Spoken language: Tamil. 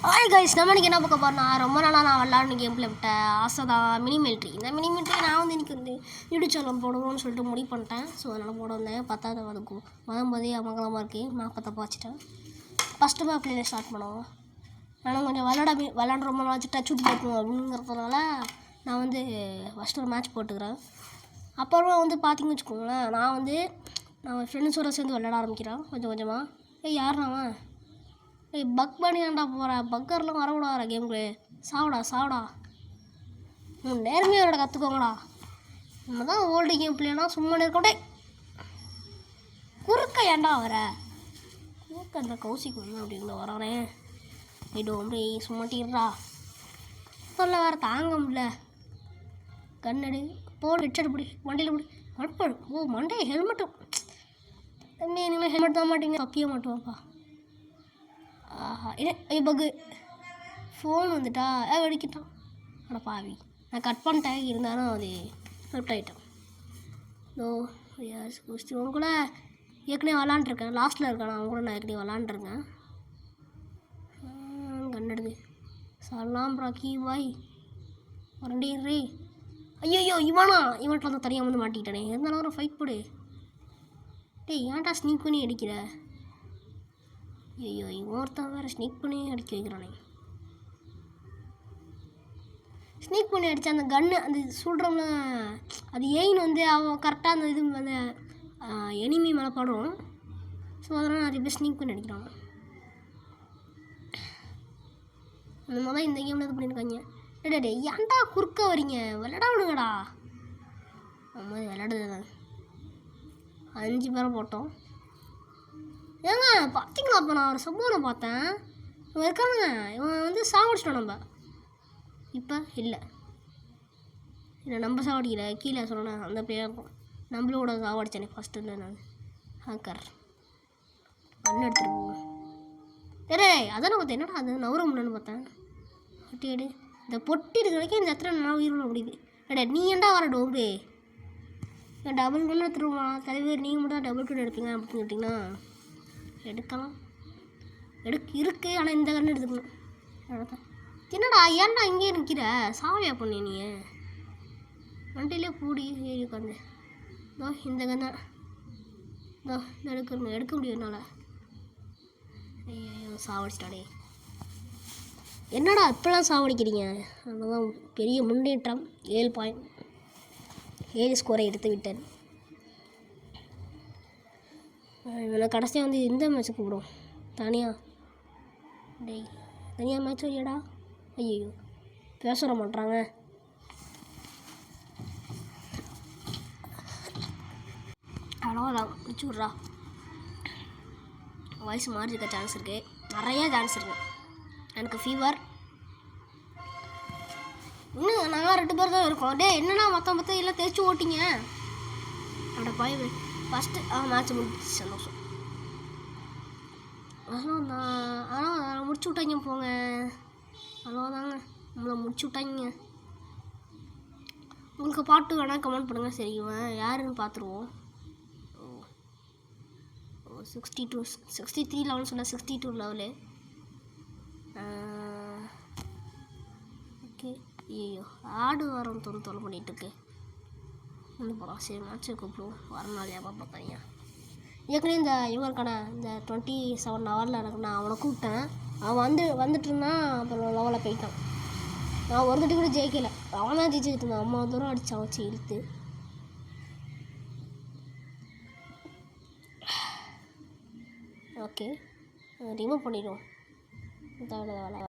ஹாய் கைஸ், நம்ம இன்றைக்கி என்ன பார்க்க போகிறோம்னா, ரொம்ப நாளாக நான் விளாட்னு கேமில் விட்ட ஆசை தான் மினி மிலிட்ரி. இந்த மினி மிலிட்ரி நான் வந்து இன்றைக்கி வந்து யூடியூப் சேனல் போடுவோம்னு சொல்லிட்டு முடிவு பண்ணிட்டேன். ஸோ அதனால் போட வந்தேன். பத்தாவது அதுக்கும் முதம்போதே அமங்கலமாக இருக்குது. மேப்பை தப்பா வச்சுட்டேன். ஃபஸ்ட்டு மேப்லேயே ஸ்டார்ட் பண்ணுவோம். ஆனால் கொஞ்சம் விளாண்டு ரொம்ப நாள் டச் விட்டு போட்டணும் அப்படிங்கிறதுனால நான் வந்து ஃபஸ்ட்டு ஒரு மேட்ச் போட்டுக்கிறேன். அப்புறமா வந்து பார்த்திங்கன்னு வச்சுக்கோங்களேன், நான் ஃப்ரெண்ட்ஸோடு சேர்ந்து விளாட ஆரம்பிக்கிறேன் கொஞ்சம் கொஞ்சமாக. யாருனாவன் பக் பண்ணியாண்டா போகிற பக்கர்லாம் வரக்கூடாத கேமுக்கு சாவடா நேர்மையோட கற்றுக்கோங்கடா. நம்ம தான் ஓல்டு கேம் பிள்ளைனா சும்மா இருக்கட்டே குறுக்க ஏண்டா வர குறுக்க அந்த கௌசிக்கு வந்து அப்படிங்கிற வரேன் அப்படி சும்மாட்டிடுறா சொல்ல வேறு தாங்க முடியல. கண்ணடி போடு ஹெட்செட் பிடி வண்டியில் பிடி மட்படு மண்டே ஹெல்மெட்டு தம்பி நீங்களும் ஹெல்மெட் தான் மாட்டீங்க தப்பிய மாட்டோம்ப்பா. பக்கு ஃபோன் வந்துட்டா வெடிக்கிட்டான். ஆனால் பாவி நான் கட் பண்ணிட்டேன், இருந்தாலும் அது கட் ஆகிட்டேன். அவங்க கூட ஏற்கனவே விளாண்டுருக்கேன். லாஸ்ட்டில் இருக்கேன் அவங்க கூட நான் ஏற்கனவே விளாண்டுருக்கேன். கண்ணெடுது சலாம் ராக்கி வாய் வரண்டே. ஐயோ இவன்ட்டு வந்து தனியாக வந்து மாட்டிக்கிட்டானே. இருந்தாலும் ஒரு ஃபைட் போடு. டேய் ஏன்டா ஸ்னீக் பண்ணி அடிக்கிற? ஐயோ ஒருத்தன் வேறு ஸ்னீக் பண்ணி அடிக்க வைக்கிறானே. ஸ்னீக் பண்ணி அடித்தா அந்த கன்று அந்த சுடுறவங்க அது எயின் வந்து அவன் கரெக்டாக அந்த இது அந்த எனிமி மேலே படும். ஸோ அதனால் நிறைய பேர் ஸ்னீக் பண்ணி அடிக்கிறாங்க. அந்த மாதிரி தான் இந்த கேமில் இது பண்ணியிருக்காங்க. டே ஏன்டா குறுக்க வரீங்க? விளையாட விடுங்கடா. அந்த மாதிரி விளையாடுது தான் 5 பேரை போட்டோம். ஏங்க பார்த்தீங்களா? அப்போ நான் ஒரு சம்பவனை பார்த்தேன். இவன் இருக்கானுங்க, இவன் வந்து சாவடிச்சிட்டோம் நம்ம. இப்போ இல்லை நம்ம சாவடிக்கல, கீழே சொல்லணும் அந்த பிள்ளையாக இருக்கும். நம்மளோட சாவடிச்சானே ஃபஸ்ட்டு இல்லை நான் ஹேக்கர் அண்ணன் எடுத்துகிட்டு போவேன். அதான் பார்த்தேன். என்னடா அது நவர முடியலன்னு பார்த்தேன். எடு இந்த பொட்டி இருக்கிற வரைக்கும் இந்த இடத்துல நல்லா உயிர் விட முடியுது. நீ ஏன்டா வர டோம்பு டபுள் கன் எடுத்துருவான் தலைவர். நீங்கள் மட்டும் டபுள் கன் எடுப்பீங்க அப்படின்னு கேட்டிங்கன்னா எடுக்கலாம் இருக்கு. ஆனால் இந்த கன்று எடுத்துக்கணும். என்னடா ஏன்டா இங்கேயே நிற்கிற? சாவையா பண்ணி நீ வண்டியிலே பூடி ஏறி உட்காந்து இந்த கண்ணை எடுக்க முடியும் என்னால். ஐயோ சாவடிச்சிட்டாடே. என்னடா இப்போலாம் சாவடிக்கிறீங்க? அதுதான் பெரிய முன்னேற்றம். 7 ஸ்கோரை எடுத்து விட்டேன். இவனை கடைசியாக வந்து இந்த மேட்ச்சுக்கு கூப்பிடும் தனியாக மேட்ச் வரையாடா. ஐயோ பேச மாட்றாங்க. அவ்வளோதான் முடிச்சு விட்றா. வாய்ஸ் மாறி இருக்க சான்ஸ் இருக்குது, நிறையா சான்ஸ் இருக்குது. எனக்கு ஃபீவர் இன்னும் நாங்கள் 2 பேர் தான் இருக்கோம். என்னன்னா மொத்த எல்லாம் தேய்ச்சி ஓட்டிங்க. அட பாய் ஃபஸ்ட்டு மேட்ச் முடிச்சு சந்தோஷம். ஆனால் முடிச்சு விட்டாங்க போங்க. அவ்வளோதாங்க நம்மளை முடிச்சு விட்டாங்க. உங்களுக்கு பாட்டு வேணால் கமெண்ட் பண்ணுங்கள். சரிவன் யாருன்னு பார்த்துருவோம். 63 லெவல் சொன்னால் 62 லெவலு. ஓகே. ஐயோ ஆடு வாரம் தொலை பண்ணிகிட்ருக்கு. ஒன்று போகலாம். சரி மேட்ச்சு கூப்பிடுவோம். வரனாலையா பாப்பா தனியா ஏற்கனவே இந்த இவருக்கான இந்த 27 ஹவரில் எனக்கு நான் அவனை கூப்பிட்டேன். அவன் வந்துட்டு இருந்தான். அப்புறம் லெவலில் போயிட்டான். நான் ஒரு தட்டி கூட ஜெயிக்கலை. அவன் தான் ஜெயிச்சுக்கிட்டு இருந்தான். அம்மா தூரம் அடித்தான் வச்சு இழுத்து. ஓகே ரிமூவ் பண்ணிடுவோம்.